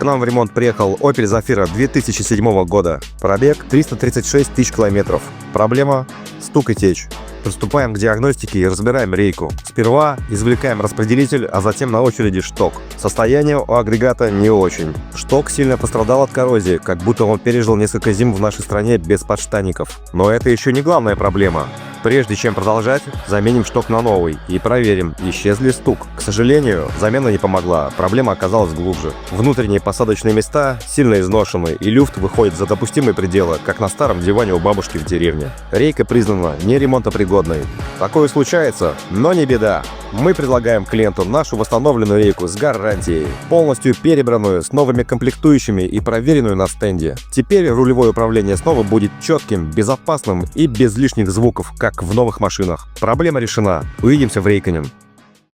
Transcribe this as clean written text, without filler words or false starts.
К нам в ремонт приехал Opel Zafira 2007 года. Пробег 336 тысяч километров. Проблема – стук и течь. Приступаем к диагностике и разбираем рейку. Сперва извлекаем распределитель, а затем на очереди шток. Состояние у агрегата не очень. Шток сильно пострадал от коррозии, как будто он пережил несколько зим в нашей стране без подштанников. Но это еще не главная проблема. Прежде чем продолжать, заменим шток на новый и проверим, исчез ли стук. К сожалению, замена не помогла, проблема оказалась глубже. Внутренние посадочные места сильно изношены, и люфт выходит за допустимые пределы, как на старом диване у бабушки в деревне. Рейка признана неремонтопригодной. Такое случается, но не беда. Мы предлагаем клиенту нашу восстановленную рейку с гарантией, полностью перебранную, с новыми комплектующими и проверенную на стенде. Теперь рулевое управление снова будет четким, безопасным и без лишних звуков, как в новых машинах. Проблема решена. Увидимся в Рейконе.